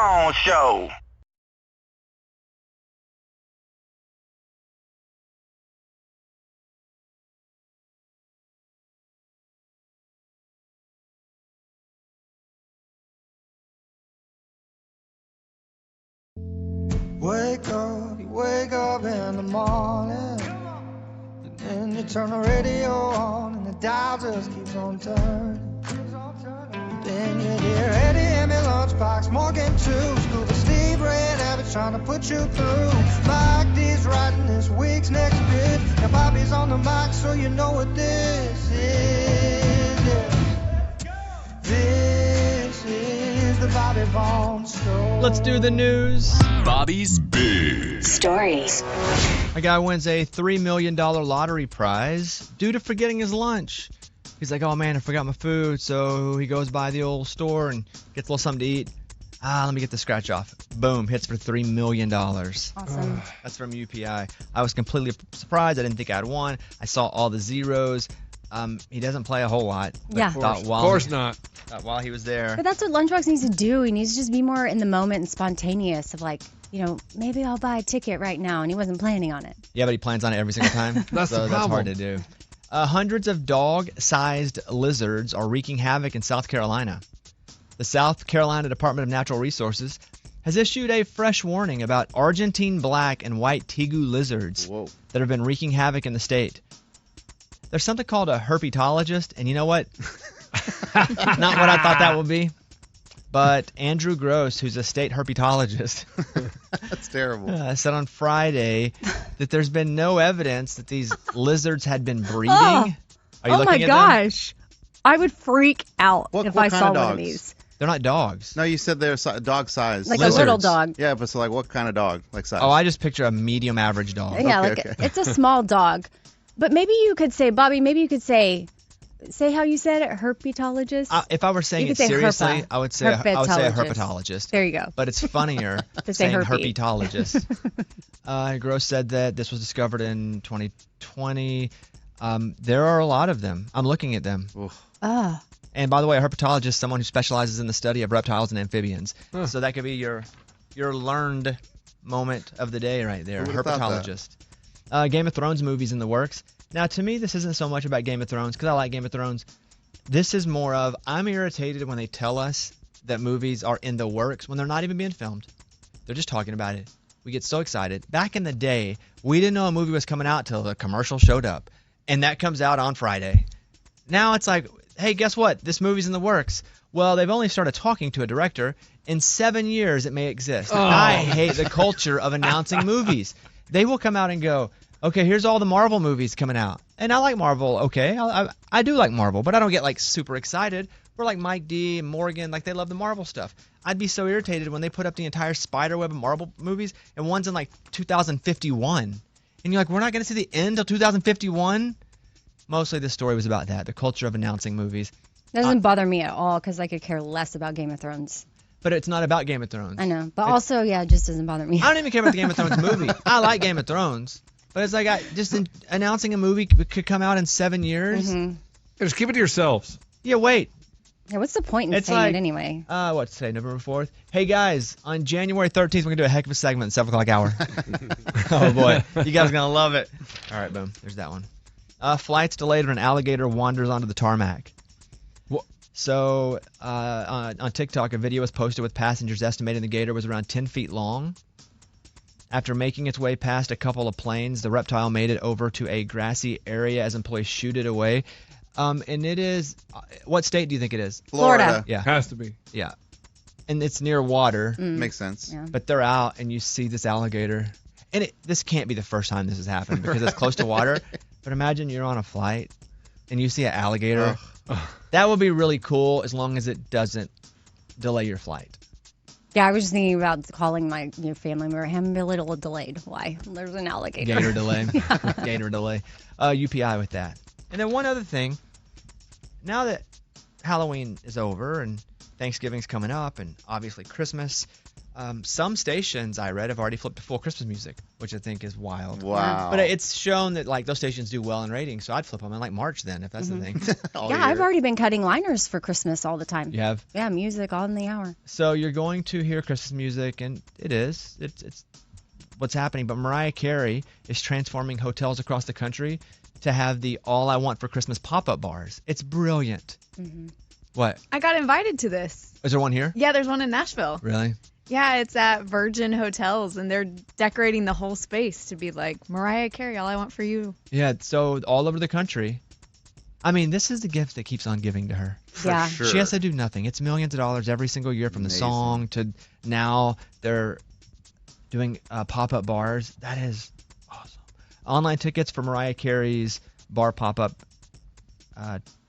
Jones Show. You wake up in the morning, and then you turn the radio on, and the dial just keeps on turning. Then you hear Eddie in your lunchbox, Morgan too, school of Steve Red Abbott's trying to put you through. Mike D's writing this week's next bit, and Bobby's on the mic, so you know what this is. Yeah. This is the Bobby Vaughn Show. Let's do the news. Bobby's Big Stories. A guy wins a $3 million lottery prize due to forgetting his lunch. He's like, oh man, I forgot my food. So he goes by the old store and gets a little something to eat. Let me get the scratch off. Boom, hits for $3 million. Awesome. That's from UPI. I was completely surprised. I didn't think I'd won. I saw all the zeros. He doesn't play a whole lot. Yeah. Of course not. While he was there. But that's what Lunchbox needs to do. He needs to just be more in the moment and spontaneous of like, maybe I'll buy a ticket right now. And he wasn't planning on it. Yeah, but he plans on it every single time. That's the problem. That's hard to do. Hundreds of dog-sized lizards are wreaking havoc in South Carolina. The South Carolina Department of Natural Resources has issued a fresh warning about Argentine black and white tegu lizards that have been wreaking havoc in the state. There's something called a herpetologist, and you know what? Not what I thought that would be. But Andrew Gross, who's a state herpetologist, that's terrible. Said on Friday that there's been no evidence that these lizards had been breeding. Oh, Are you looking my at gosh. I would freak out What if kind I of saw one dogs? of these. They're not dogs. No, you said they're dog size. Like Lizards. a little dog. Yeah, but so like what kind of dog? Like size? Oh, I just picture a medium average dog. Yeah, Okay. it's a small dog. But maybe you could say, Bobby, say how you said it, herpetologist. If I were saying You it could say seriously, herpa. I would say a Herpetologist. herpetologist. There you go. But it's funnier To say saying herpy. herpetologist. Gross said that this was discovered in 2020. There are a lot of them. I'm looking at them. Oh. And by the way, a herpetologist is someone who specializes in the study of reptiles and amphibians. So that could be your learned moment of the day right there. Who would've thought that? Herpetologist. Game of Thrones movies in the works. Now, to me, this isn't so much about Game of Thrones because I like Game of Thrones. This is more of I'm irritated when they tell us that movies are in the works when they're not even being filmed. They're just talking about it. We get so excited. Back in the day, we didn't know a movie was coming out till the commercial showed up, and that comes out on Friday. Now it's like, hey, guess what? This movie's in the works. Well, they've only started talking to a director. In 7 years, it may exist. I hate the culture of announcing movies. They will come out and go, okay, here's all the Marvel movies coming out. And I like Marvel, okay. I do like Marvel, but I don't get, like, super excited. We're like Mike D and Morgan, like, they love the Marvel stuff. I'd be so irritated when they put up the entire spiderweb of Marvel movies, and one's in, like, 2051. And you're like, we're not going to see the end till 2051? Mostly this story was about that, the culture of announcing movies. Doesn't bother me at all because I could care less about Game of Thrones. But it's not about Game of Thrones. I know. But also, yeah, it just doesn't bother me. I don't even care about the Game of Thrones movie. I like Game of Thrones. But it's like announcing a movie could come out in 7 years. Mm-hmm. Just keep it to yourselves. Yeah, wait. Yeah, what's the point in It's saying like, it anyway? What's today, November 4th? Hey, guys, on January 13th, we're going to do a heck of a segment at 7 o'clock hour. Oh, boy. You guys are going to love it. All right, boom. There's that one. Flight's delayed when an alligator wanders onto the tarmac. So on TikTok, a video was posted with passengers estimating the gator was around 10 feet long. After making its way past a couple of planes, the reptile made it over to a grassy area as employees shooed it away. And it is, what state do you think it is? Florida. Yeah. Has to be. Yeah. And it's near water. Makes sense. Yeah. But they're out and you see this alligator. And this can't be the first time this has happened because it's close to water. But imagine you're on a flight and you see an alligator. That would be really cool as long as it doesn't delay your flight. Yeah, I was just thinking about calling my family member. I'm a little delayed. Why? There's an alligator. Gator delay. Gator delay. UPI with that. And then one other thing. Now that Halloween is over and Thanksgiving's coming up and obviously Christmas, Some stations I read have already flipped to full Christmas music, which I think is wild. Wow. But it's shown that like those stations do well in ratings, so I'd flip them in like March then, if that's the thing. All Yeah, year. I've already been cutting liners for Christmas all the time. You have. Yeah, music all in the hour. So you're going to hear Christmas music, and it's what's happening. But Mariah Carey is transforming hotels across the country to have the All I Want for Christmas pop-up bars. It's brilliant. What? I got invited to this. Is there one here? Yeah, there's one in Nashville. Really? Yeah, it's at Virgin Hotels, and they're decorating the whole space to be like, Mariah Carey, all I want for you. Yeah, so all over the country. I mean, this is the gift that keeps on giving to her. Yeah. Sure. She has to do nothing. It's millions of dollars every single year, from the Amazing. song to now they're doing pop-up bars. That is awesome. Online tickets for Mariah Carey's bar pop-up,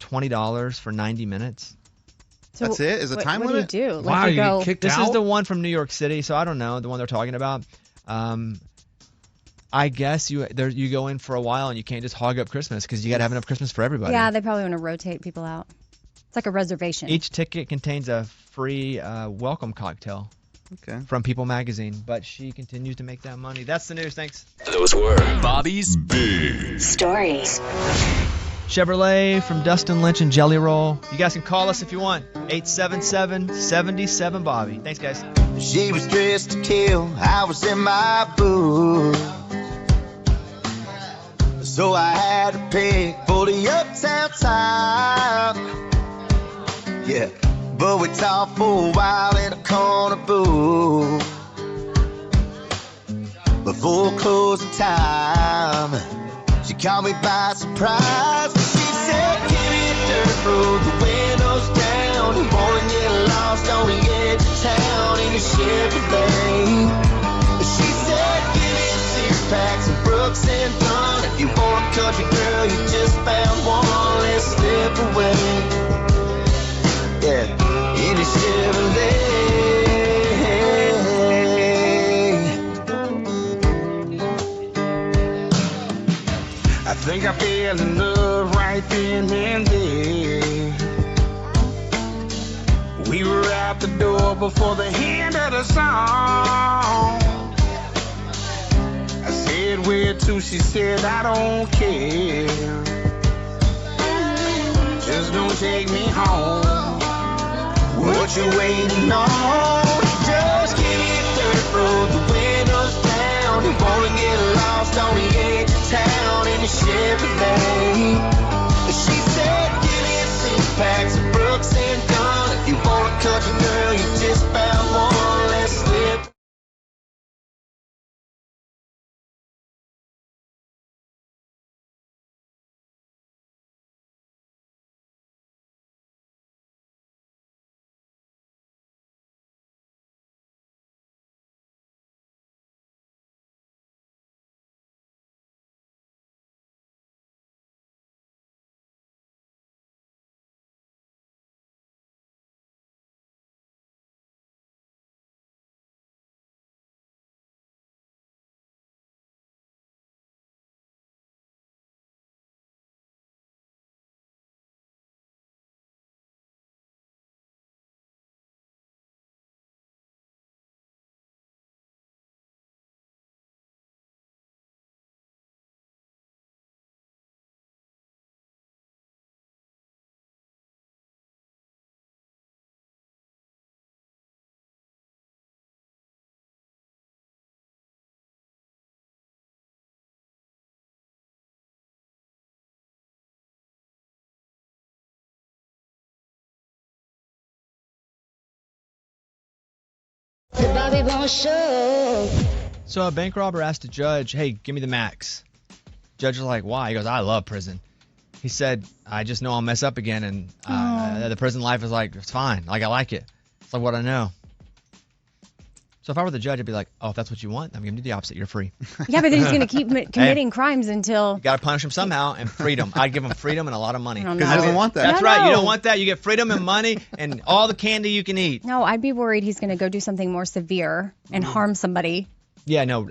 $20 for 90 minutes. So That's it? Is the time what limit? do you do? Wow, you you go, get kicked This out? is the one from New York City, so I don't know the one they're talking about. I guess you go in for a while and you can't just hog up Christmas because you got to have enough Christmas for everybody. yeah, they probably want to rotate people out. It's like a reservation. Each ticket contains a free welcome cocktail Okay. from People Magazine, but she continues to make that money. That's the news. Thanks. Those were Bobby's Big Stories. Chevrolet from Dustin Lynch and Jelly Roll. You guys can call us if you want. 877-77-BOBBY. Thanks, guys. She was dressed to kill, I was in my booth. So I had to pick for the uptown side. Yeah, but we talked for a while in a corner booth. Before closing time, she caught me by surprise. She said, give me a dirt road, the windows down. You wanna get lost on the edge of town in a Chevrolet. She said, give me a six-pack, some Brooks and Dunn. If you want a country girl, you just found one. Let's slip away. Yeah, in a Chevrolet. I think I fell in love right then and there. We were out the door before the end of the song. I said, where to? She said, I don't care. Just don't take me home. What you waiting on? Just give me a dirt road, the windows down. You wanna get lost on the edge of town in a Chevrolet. She said, give me a six-pack, some Brooks and Dunn. If you want a country girl, you just found one. Let's slip. So a bank robber asked a judge, hey, give me the max. Judge was like, why? He goes, I love prison. He said, I just know I'll mess up again, and the prison life is like, it's fine. Like, I like it. It's like what I know. So if I were the judge, I'd be like, oh, if that's what you want, I'm going to do the opposite. You're free. Yeah, but then he's going to keep committing crimes until. You got to punish him somehow, and freedom. I'd give him freedom and a lot of money. I don't Because know. he doesn't want that. That's No, right. You no. don't want that. You get freedom and money and all the candy you can eat. No, I'd be worried he's going to go do something more severe and harm somebody. Yeah, no,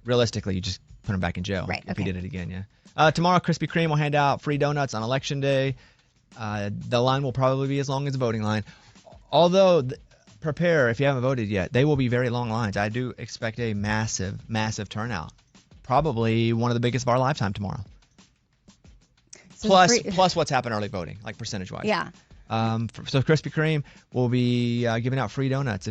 realistically, you just put him back in jail Right, if he okay. did it again, yeah. Tomorrow, Krispy Kreme will hand out free donuts on Election Day. The line will probably be as long as the voting line. Although prepare if you haven't voted yet. They will be very long lines. I do expect a massive, massive turnout. Probably one of the biggest of our lifetime tomorrow. So Plus what's happened early voting, like percentage-wise. Yeah. So Krispy Kreme will be giving out free donuts.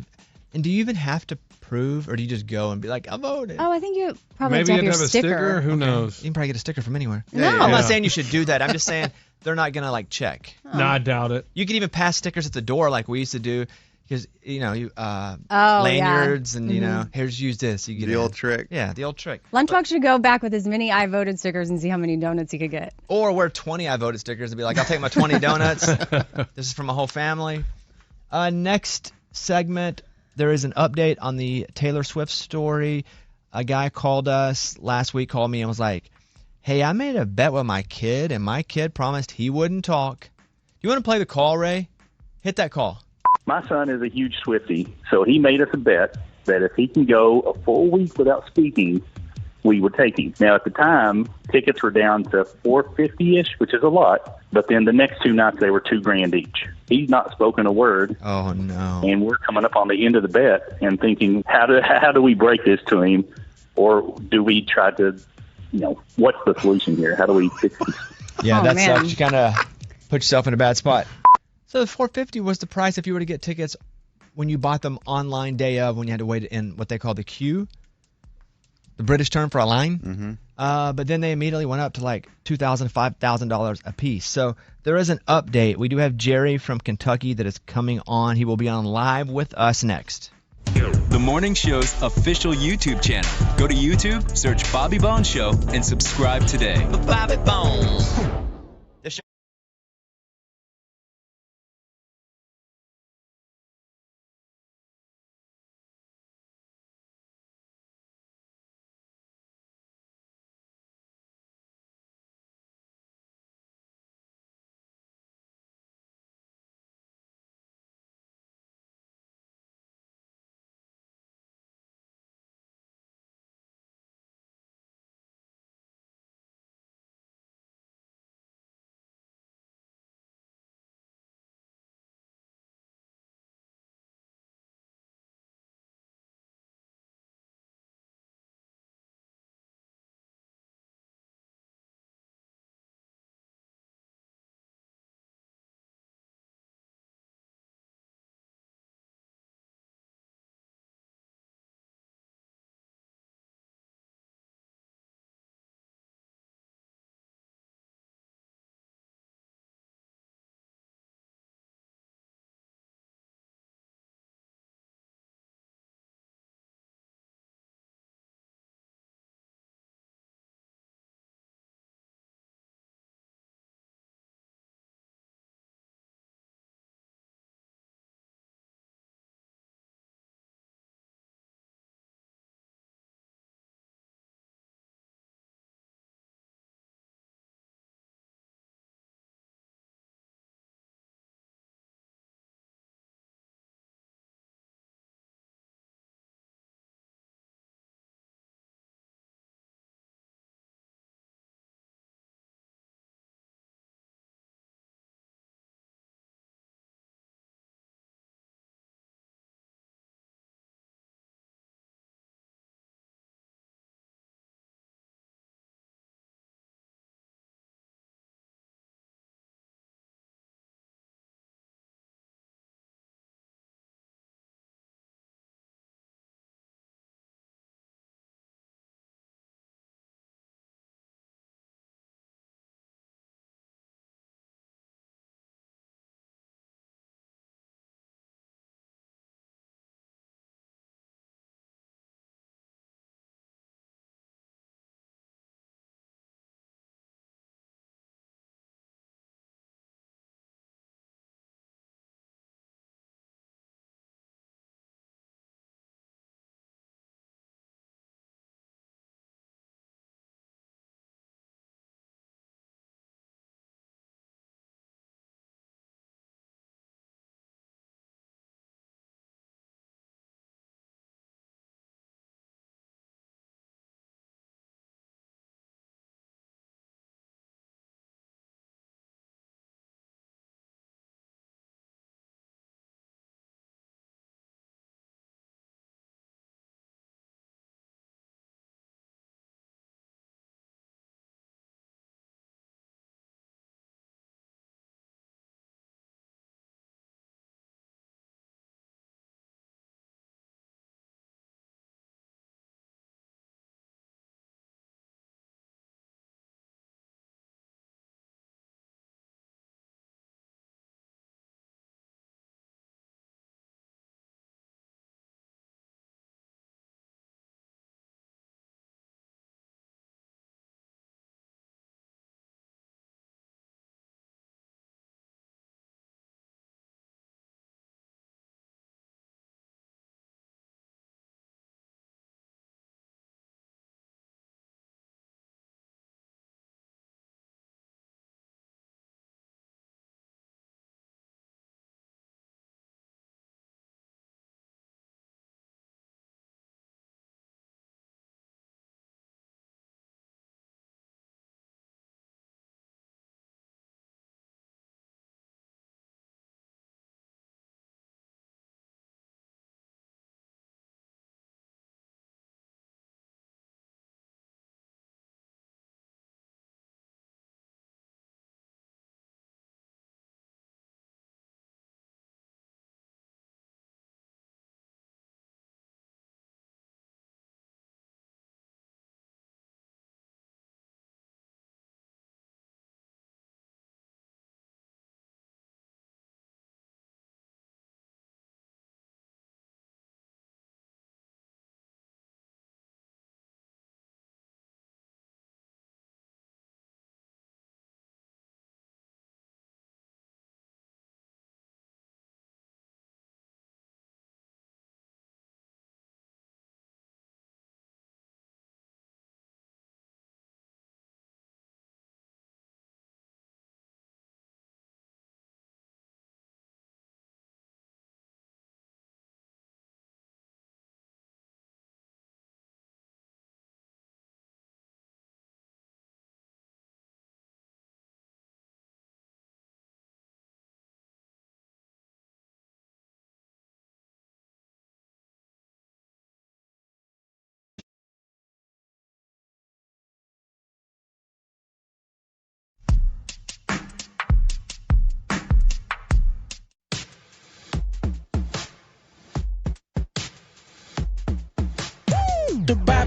And do you even have to prove, or do you just go and be like, I voted? Oh, I think you probably Maybe have you'd your have a sticker. sticker. Who You knows? can probably get a sticker from anywhere. No. I'm not saying you should do that. I'm just saying they're not going to, like, check. No, I doubt it. You could even pass stickers at the door like we used to do. Because, Oh, lanyards yeah. and, here's use this. You get The in. old trick. Yeah, the old trick. Lunchbox should go back with as many I voted stickers and see how many donuts he could get. Or wear 20 I voted stickers and be like, I'll take my 20 donuts. This is for my whole family. Next segment, there is an update on the Taylor Swift story. A guy called us last week, called me and was like, hey, I made a bet with my kid, and my kid promised he wouldn't talk. You want to play the call, Ray? Hit that call. My son is a huge Swiftie, so he made us a bet that if he can go a full week without speaking, we would take him. Now, at the time, tickets were down to $450-ish, which is a lot, but then the next 2 nights, they were $2,000 each. He's not spoken a word, Oh, no. and we're coming up on the end of the bet and thinking, how do we break this to him, or do we try to, what's the solution here? How do we fix this? Yeah, Oh, that man. sucks. You kind of put yourself in a bad spot. So the $450 was the price if you were to get tickets when you bought them online day of, when you had to wait in what they call the queue, the British term for a line. Mm-hmm. But then they immediately went up to like $2,000, $5,000 a piece. So there is an update. We do have Jerry from Kentucky that is coming on. He will be on live with us next. The morning show's official YouTube channel. Go to YouTube, search Bobby Bones Show, and subscribe today. Bobby Bones.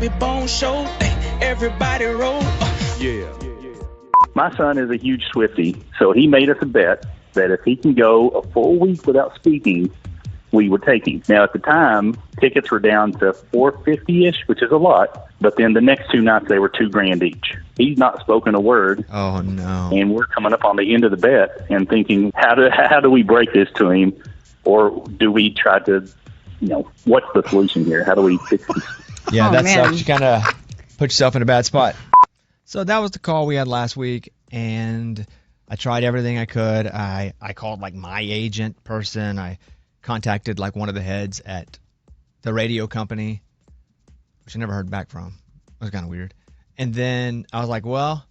Bobby Bone Show. Everybody roll. Yeah. My son is a huge Swiftie, so he made us a bet that if he can go a full week without speaking, we would take him. Now, at the time, tickets were down to $450-ish, which is a lot, but then the next 2 nights they were $2,000 each. He's not spoken a word. Oh, no. And we're coming up on the end of the bet and thinking, how do we break this to him, or do we try to, what's the solution here? How do we fix this? Yeah, Oh, that man. sucks. You kind of put yourself in a bad spot. So that was the call we had last week, and I tried everything I could. I called like my agent person. I contacted like one of the heads at the radio company, which I never heard back from. It was kind of weird. And then I was like, well,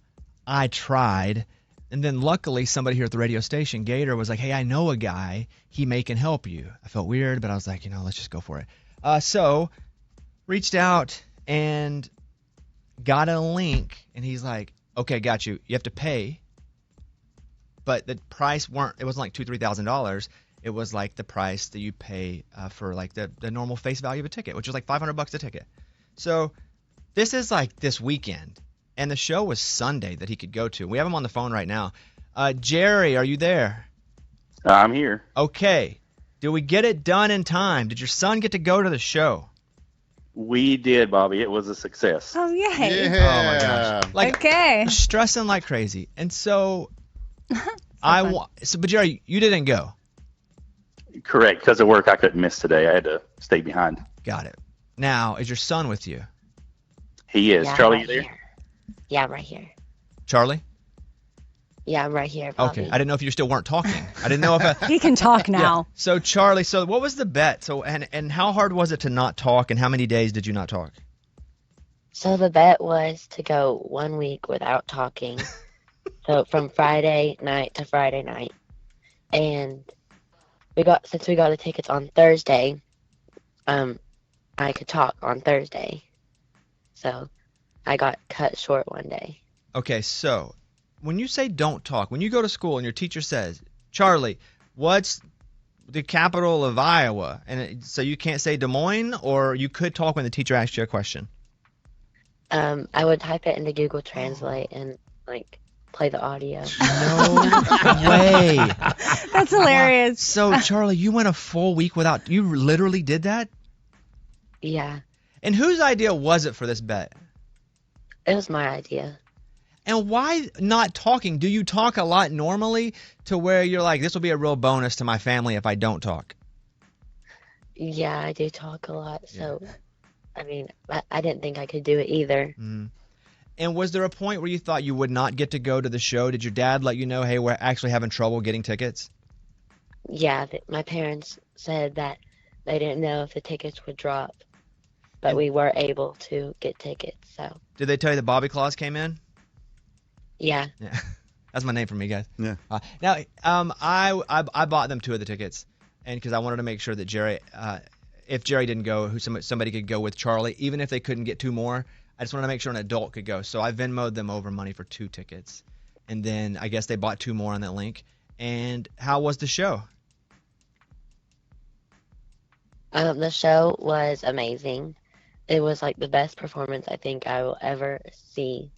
I tried. And then luckily somebody here at the radio station, Gator, was like, hey, I know a guy. He may can help you. I felt weird, but I was like, let's just go for it. So reached out and got a link, and he's like, okay, got you. You have to pay. But the price it wasn't like $2,000-$3,000. It was like the price that you pay for like the normal face value of a ticket, which was like $500 a ticket. So this is like this weekend, and the show was Sunday that he could go to. We have him on the phone right now. Jerry, are you there? I'm here. Okay. Did we get it done in time? Did your son get to go to the show? We did, Bobby. It was a success. Oh, yay. Yeah. Oh my gosh. Like Okay. stressing like crazy. And so but Jerry, you didn't go. Correct. Because of work, I couldn't miss today. I had to stay behind. Got it. Now, is your son with you? He is. Yeah, Charlie, right you there? here. Yeah, I'm right here. Charlie? Yeah, I'm right here, Bobby. Okay. I didn't know if you still weren't talking. I didn't know if He can talk Yeah. now. So Charlie, what was the bet? So and how hard was it to not talk, and how many days did you not talk? So the bet was to go 1 week without talking. So from Friday night to Friday night. And since we got the tickets on Thursday, I could talk on Thursday. So I got cut short one day. Okay, so when you say don't talk, when you go to school and your teacher says, Charlie, what's the capital of Iowa? And so you can't say Des Moines, or you could talk when the teacher asks you a question? I would type it into Google Translate and play the audio. No way. That's hilarious. So, Charlie, you went a full week without – you literally did that? Yeah, And whose idea was it for this bet? it was my idea. And why not talking? Do you talk a lot normally to where you're like, this will be a real bonus to my family if I don't talk? Yeah, I do talk a lot. So, I mean, I didn't think I could do it either. Mm. And was there a point where you thought you would not get to go to the show? Did your dad let you know, hey, we're actually having trouble getting tickets? Yeah, my parents said that they didn't know if the tickets would drop, but we were able to get tickets. So, Did they tell you that Bobby Claus came in? yeah. Yeah. That's my name for me, guys. Yeah. Now, I bought them 2 of the tickets, and because I wanted to make sure that Jerry, if Jerry didn't go, somebody could go with Charlie, even if they couldn't get 2 more. I just wanted to make sure an adult could go. So I Venmo'd them over money for 2 tickets. And then I guess they bought 2 more on that link. And how was the show? The show was amazing. It was like the best performance I think I will ever see.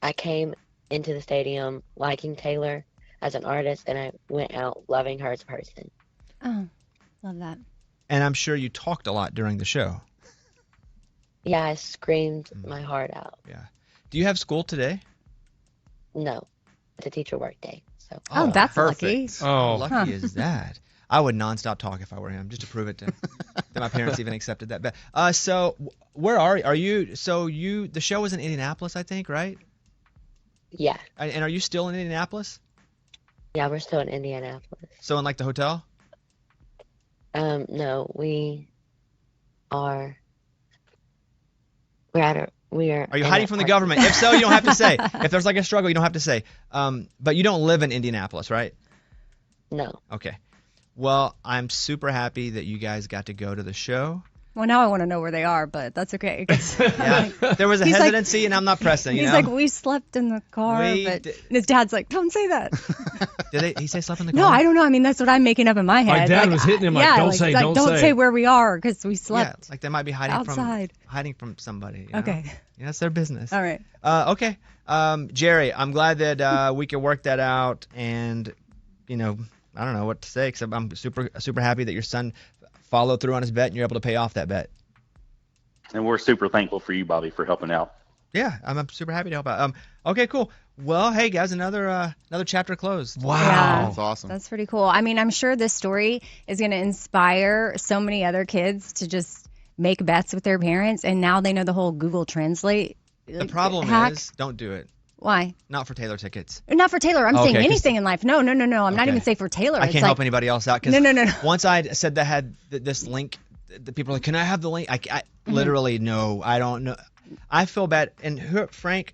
I came into the stadium liking Taylor as an artist, and I went out loving her as a person. Oh, love that. And I'm sure you talked a lot during the show. Yeah, I screamed my heart out. Yeah. Do you have school today? No, it's a teacher work day. So Oh, that's lucky. Oh. How lucky is that? I would nonstop talk if I were him, just to prove it to that my parents even accepted that bet. So where are you? So the show was in Indianapolis, I think, right? yeah, And are you still in Indianapolis? yeah, we're still in Indianapolis. So in like the hotel? No, we are. We are. Are you in hiding a from the parking- government? If so, you don't have to say. If there's like a struggle, you don't have to say. But you don't live in Indianapolis, right? No. Okay. Well, I'm super happy that you guys got to go to the show. Well, now I want to know where they are, but that's okay. 'Cause Yeah. There was a He's like- hesitancy, and I'm not pressing. You he's know? like, we slept in the car, We but did- and his dad's like, don't say that. Did he say slept in the car? No, I don't know. I mean, that's what I'm making up in my head. My dad Like, was hitting him like, yeah, don't say, don't say. say where we are because we Yeah, slept. like they might be hiding outside. from somebody. You know? Okay. Yeah, that's their business. All right. Okay. Jerry, I'm glad that we could work that out, and I don't know what to say, except I'm super happy that your son followed through on his bet and you're able to pay off that bet. And we're super thankful for you, Bobby, for helping out. Yeah, I'm super happy to help out. Okay, cool. Well, hey guys, another chapter closed. Wow. Yeah. That's awesome. That's pretty cool. I mean, I'm sure this story is going to inspire so many other kids to just make bets with their parents, and now they know the whole Google Translate The problem hack. is, don't do it. Why? Not for Taylor tickets. Not for Taylor. I'm Okay, saying 'cause- anything in life. No. I'm not Okay. even saying for Taylor. I It's can't like, help anybody else out because No. once I said that had this link, the people are like, "Can I have the link?" I literally no, I don't know. I feel bad. And Frank,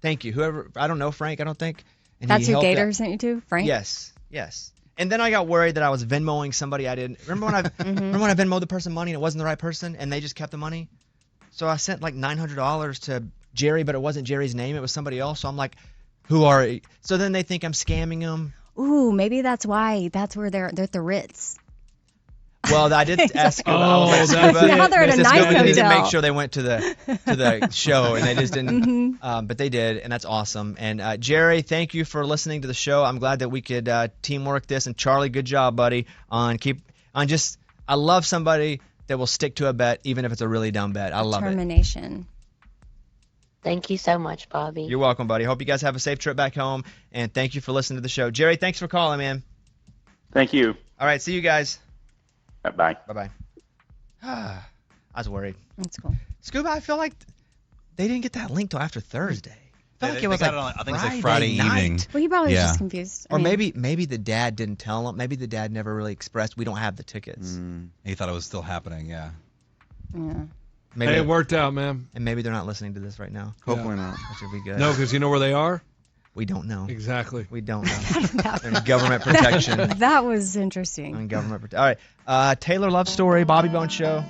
thank you. Whoever, I don't know Frank. I don't think. And That's he who helped Gator out. sent you to, Frank? Yes. And then I got worried that I was Venmoing somebody I didn't. Remember when I Venmoed the person money and it wasn't the right person and they just kept the money? So I sent like $900 to Jerry, but it wasn't Jerry's name. It was somebody else. So I'm like, who are you? So then they think I'm scamming them. Ooh, maybe that's why. That's where they're at the Ritz. Well, I did ask Scuba. I was Oh, like, that's Scuba, it. Now they're at a Mr. nice Scuba needed to hotel. make sure they went to the show, and they just didn't. But they did, and that's awesome. And Jerry, thank you for listening to the show. I'm glad that we could teamwork this. And Charlie, good job, buddy. I love somebody that will stick to a bet, even if it's a really dumb bet. I love it. Determination. Thank you so much, Bobby. You're welcome, buddy. Hope you guys have a safe trip back home, and thank you for listening to the show. Jerry, thanks for calling, man. Thank you. All right, see you guys. Bye. Bye-bye. I was worried. That's cool. Scuba, I feel like they didn't get that link till after Thursday. I felt like They it was got like it on, I think it's like Friday night. evening. Well, he probably was Yeah. just confused. I Or mean, maybe the dad didn't tell him. Maybe the dad never really expressed, we don't have the tickets. He thought it was still happening, yeah. Yeah. Maybe Hey, it worked out, man. And maybe they're not listening to this right now. Hopefully not. Which would be good. No, because you know where they are? We don't know. Exactly. We don't know. They're in government protection. That was interesting. In government protection. All right. Taylor Love Story, Bobby Bones Show.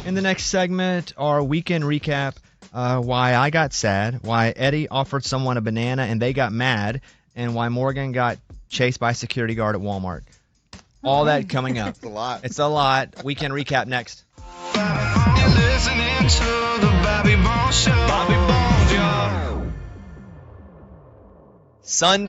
In the next segment, our weekend recap, why I got sad, why Eddie offered someone a banana and they got mad, and why Morgan got chased by a security guard at Walmart. All that coming up. It's a lot. It's a lot. Weekend recap next. You're listening to the Bobby Bones Show. Bobby Bones, y'all. Sun.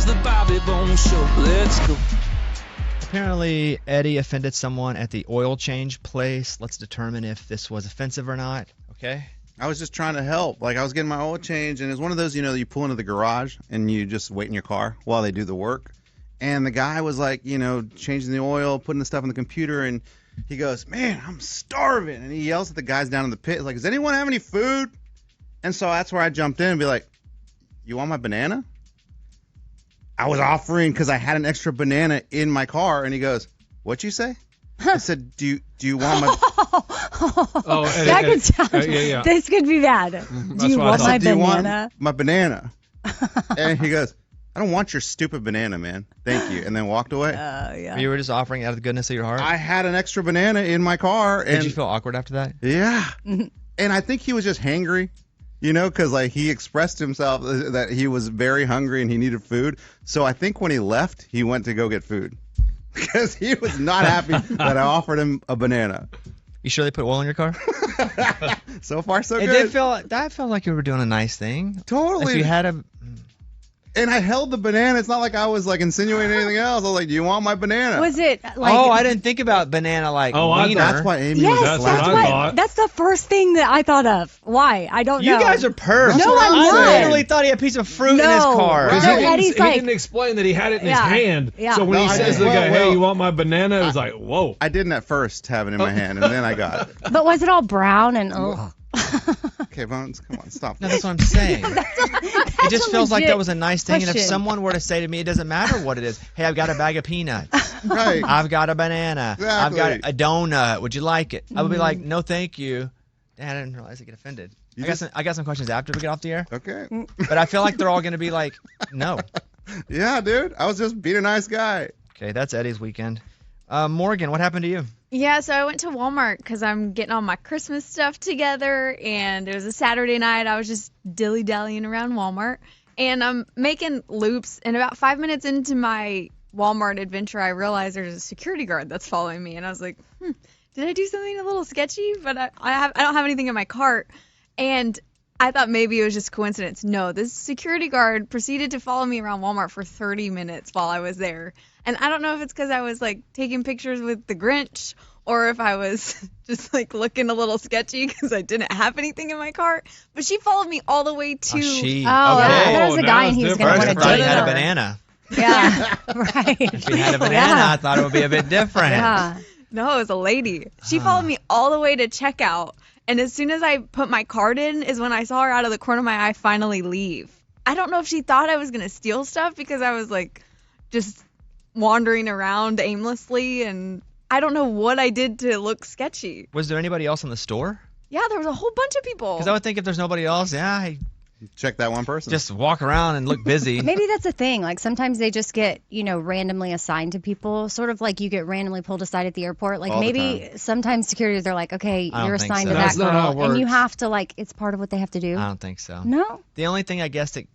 the Bobby Bone Show. Let's go. Apparently, Eddie offended someone at the oil change place. Let's determine if this was offensive or not. Okay. I was just trying to help. Like, I was getting my oil change, and it's one of those, you pull into the garage and you just wait in your car while they do the work. And the guy was like, changing the oil, putting the stuff in the computer, and he goes, "Man, I'm starving." And he yells at the guys down in the pit. He's like, "Does anyone have any food?" And so that's where I jumped in and be like, "You want my banana?" I was offering because I had an extra banana in my car, and he goes, "What'd you say?" I said, "Do you want my?" That could sound. yeah. This could be bad. Do you want my "Do you want banana? my banana?" And he goes, "I don't want your stupid banana, man. Thank you." And then walked away. Yeah. You were just offering out of the goodness of your heart. I had an extra banana in my car. And Did you feel awkward after that? Yeah. And I think he was just hangry, because like he expressed himself that he was very hungry and he needed food. So I think when he left, he went to go get food because he was not happy that I offered him a banana. You sure they put oil in your car? So far, so It good. that felt like you were doing a nice thing. Totally. If you had a. And I held the banana. It's not like I was like insinuating anything else. I was like, "Do you want my banana?" Was it like? Oh, I didn't think about banana like wiener. That's why Amy Yes, was that's laughing. what. That's the first thing that I thought of. Why? I don't know. You guys are pervs. No, I'm I not. literally thought he had a piece of fruit in his No. car. Right. He Eddie's like- didn't explain that he had it in Yeah. his hand. Yeah. So when No, he I says to did. the guy, Well, "Hey, you want my banana?" It was like, whoa. I didn't at first have it in my hand, and then I got it. But was it all brown and? Oh. Okay, Bones, come on, stop. No, that's what I'm saying. It just feels like that was a nice thing. And if question. someone were to say to me, it doesn't matter what it is. Hey, I've got a bag of peanuts. Right. I've got a banana. I've got Exactly. a donut. Would you like it? I would be like, no, thank you. Dad, I didn't realize I get offended. I got some questions after we get off the air. Okay. But I feel like they're all going to be like, no. Yeah, dude. I was just being a nice guy. Okay, that's Eddie's weekend. Morgan, what happened to you? Yeah, so I went to Walmart because I'm getting all my Christmas stuff together, and it was a Saturday night. I was just dilly-dallying around Walmart, and I'm making loops, and about 5 minutes into my Walmart adventure, I realized there's a security guard that's following me, and I was like, did I do something a little sketchy? But I don't have anything in my cart, and I thought maybe it was just coincidence. No, this security guard proceeded to follow me around Walmart for 30 minutes while I was there. And I don't know if it's because I was like taking pictures with the Grinch or if I was just like looking a little sketchy because I didn't have anything in my cart. But she followed me all the way to. She. Oh, okay. I thought it was a now guy and it's he was different. going to First, want I to thought he had a dinner. banana. Yeah, right. If he had a banana, I thought it would be a bit different. Yeah. No, it was a lady. She followed me all the way to checkout. And as soon as I put my card in is when I saw her out of the corner of my eye finally leave. I don't know if she thought I was going to steal stuff because I was like just wandering around aimlessly, and I don't know what I did to look sketchy. Was there anybody else in the store? Yeah, there was a whole bunch of people. Because I would think if there's nobody else, I Check that one person. just walk around and look busy. Maybe that's a thing. Like sometimes they just get, randomly assigned to people, sort of like you get randomly pulled aside at the airport. Like All the maybe sometimes security, they're like, okay, I don't you're think assigned so. to that That's not how girl. it And you works. have to, it's part of what they have to do. I don't think so. No? The only thing I guess that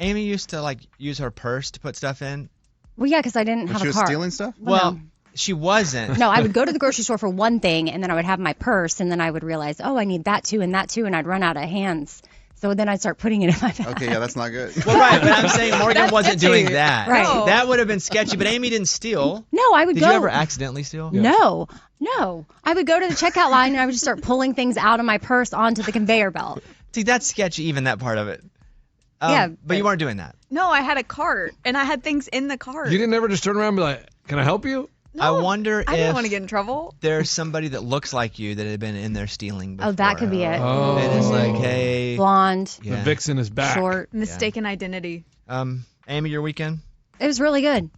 Amy used to use her purse to put stuff in. Well, yeah, because I didn't When have she a was car. stealing stuff? Well, she wasn't. No, I would go to the grocery store for one thing, and then I would have my purse, and then I would realize, oh, I need that too, and I'd run out of hands. So then I'd start putting it in my bag. Okay, yeah, that's not good. Well, right, but I'm saying Morgan That's wasn't sketchy. doing that. Right. No. That would have been sketchy, but Amy didn't steal. No, I would Did go. you ever accidentally steal? No. I would go to the checkout line, and I would just start pulling things out of my purse onto the conveyor belt. See, that's sketchy, even that part of it. Yeah, But you weren't doing that. No, I had a cart, and I had things in the cart. You didn't ever just turn around and be like, "Can I help you?" I wonder I didn't if want to get in trouble. there's somebody that looks like you that had been in there stealing before. Oh, that could be it. Oh. And it's like, hey. Blonde, The Yeah. vixen is back. short. Mistaken identity. Amy, your weekend? It was really good.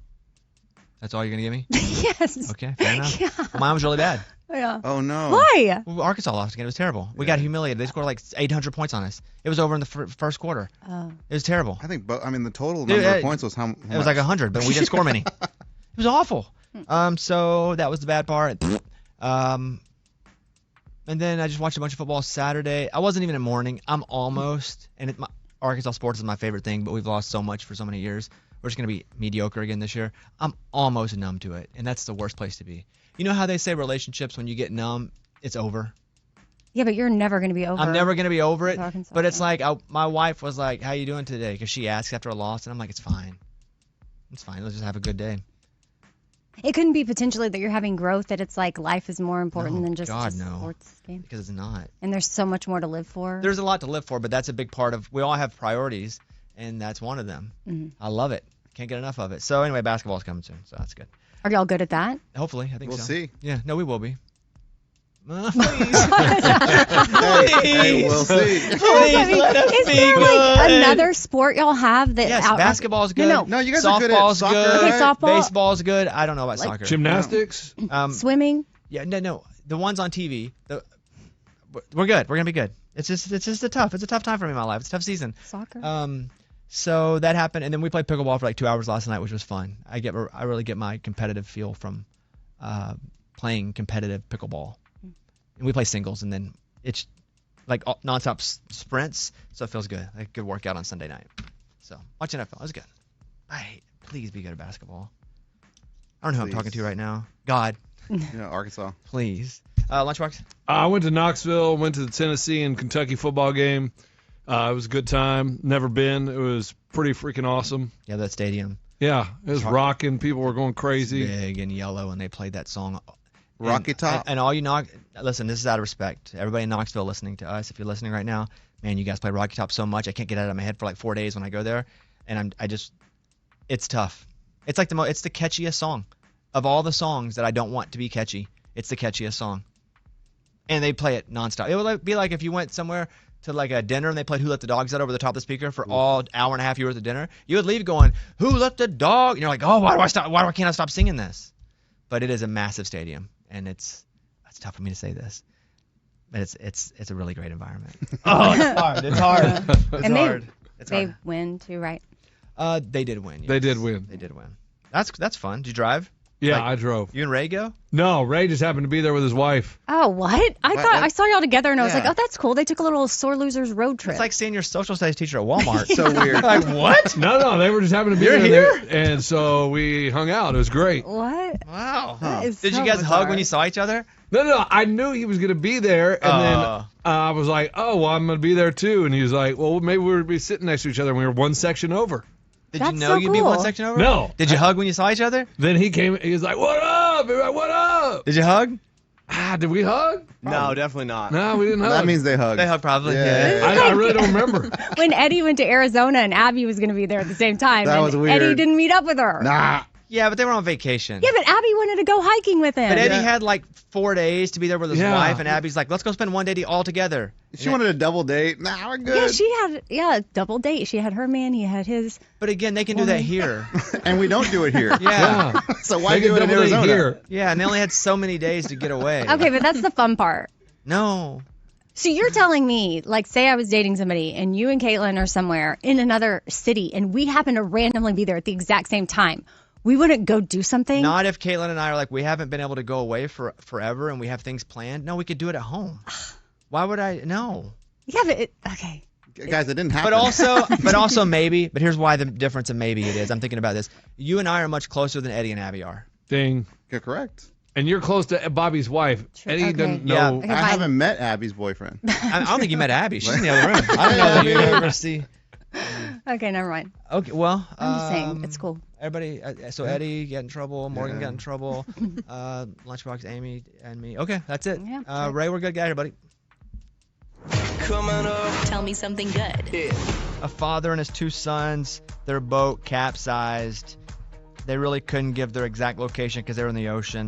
That's all you're going to give me? Yes. Okay, fair enough. Yeah. Well, mine was really bad. Yeah. Oh, no. Why? Well, Arkansas lost again. It was terrible. We got humiliated. They scored like 800 points on us. It was over in the first quarter. Oh. It was terrible. I think, the total Dude, number of points was how much? It was like 100, but we didn't score many. It was awful. So that was the bad part. And then I just watched a bunch of football Saturday. I wasn't even in morning. I'm almost, and Arkansas sports is my favorite thing, but we've lost so much for so many years. We're just going to be mediocre again this year. I'm almost numb to it, and that's the worst place to be. You know how they say relationships, when you get numb, it's over? Yeah, but you're never going to be over. I'm never going to be over it. Arkansas, But it's yeah. like, my wife was like, how you doing today? Because she asked after a loss, and I'm like, it's fine. It's fine. Let's just have a good day. It couldn't be potentially that you're having growth, that it's like life is more important than just God, a no. sports game. Because it's not. And there's so much more to live for. There's a lot to live for, but that's a big part of. We all have priorities, and that's one of them. Mm-hmm. I love it. Can't get enough of it. So anyway, basketball's coming soon, so that's good. Are y'all good at that? Hopefully, I think We'll so. see. Yeah, no, we will be. Please. Hey, we'll see. Please let us Is be there good. like another sport y'all have that? Yes, basketball's good. No, you guys are good at Softball's soccer, good. Okay, softball. Baseball's good. I don't know about soccer. Gymnastics. Swimming. Yeah, no. The ones on TV. We're good. We're gonna be good. It's just a tough time for me in my life. It's a tough season. Soccer. So that happened, and then we played pickleball for like 2 hours last night, which was fun. I really get my competitive feel from playing competitive pickleball. And we play singles, and then it's like nonstop sprints, so it feels good. Like a good workout on Sunday night. So watching NFL is good. Please be good at basketball. I don't know who I'm talking to right now. God, Yeah, Arkansas. please. Lunchbox. I went to Knoxville, went to the Tennessee and Kentucky football game. It was a good time. Never been. It was pretty freaking awesome. Yeah, that stadium. Yeah, it was rocking. People were going crazy. Big and yellow, and they played that song. Rocky Top. And all you listen, this is out of respect. Everybody in Knoxville listening to us, if you're listening right now, man, you guys play Rocky Top so much. I can't get it out of my head for like 4 days when I go there, and it's tough. It's like it's the catchiest song of all the songs that I don't want to be catchy. It's the catchiest song, and they play it nonstop. It would be like if you went somewhere to like a dinner and they played "Who Let the Dogs Out" over the top of the speaker for all hour and a half you were at the dinner. You would leave going, "Who let the dog?" And you're like, "Oh, why can't I stop singing this?" But it is a massive stadium. And it's tough for me to say this, but it's a really great environment. Oh, it's hard. It's hard. And hard. They win too, right? They did win. Yes. They did win. They did win. That's fun. Did you drive? Yeah, Like, I drove. You and Ray go? No, Ray just happened to be there with his wife. Oh, what? I saw y'all together, and I was Yeah. like, oh, that's cool. They took a little sore losers road trip. It's like seeing your social studies teacher at Walmart. So weird. Like what? No, they were just happened to be You're there. here? And so we hung out. It was great. What? Wow. That is Did so you guys bizarre. hug when you saw each other? No, I knew he was going to be there. And then I was like, oh, well, I'm going to be there too. And he was like, well, maybe we'll be sitting next to each other. And we were one section over. Did That's you know so you'd be one cool. section over? No. Did you hug when you saw each other? Then he came. He was like, what up? We were like, what up? Did you hug? Did we hug? No, definitely not. No, we didn't hug. That means they hugged. They hug probably. Yeah. I really don't remember. When Eddie went to Arizona and Abby was going to be there at the same time. That and was weird. Eddie didn't meet up with her. Nah. Yeah, but they were on vacation. Yeah, but Abby wanted to go hiking with him. But Eddie Yeah. had like 4 days to be there with his Yeah. wife, and Abby's like, let's go spend one day all together. She wanted a double date. Nah, we're Yeah, good. she had a double date. She had her man, he had his. But again, they can do that here. And we don't do it here. Yeah. So why They can do it in double date Arizona? here. Yeah, and they only had so many days to get away. Okay, but that's the fun part. No. So you're telling me, like, say I was dating somebody and you and Caitlin are somewhere in another city and we happen to randomly be there at the exact same time. We wouldn't go do something? Not if Caitlin and I are like, we haven't been able to go away for forever and we have things planned. No, we could do it at home. Why would I? No. Yeah, but okay. Guys, it didn't happen. But also maybe, but here's why the difference of maybe it is. I'm thinking about this. You and I are much closer than Eddie and Abby are. Ding. You're correct. And you're close to Bobby's wife. True, Eddie okay. doesn't Yeah. know. Okay, I fine. haven't met Abby's boyfriend. I don't think you met Abby. She's in the other room. I don't know that you ever see. Okay, never mind. Okay, well. I'm just saying, it's cool. Everybody, so Eddie got in trouble, Morgan got in trouble, Lunchbox, Amy, and me. Okay, that's it. Yeah, Ray, we're good. Get out here, buddy. Coming up. Tell me something good. Yeah. A father and his 2 sons, their boat capsized. They really couldn't give their exact location because they were in the ocean.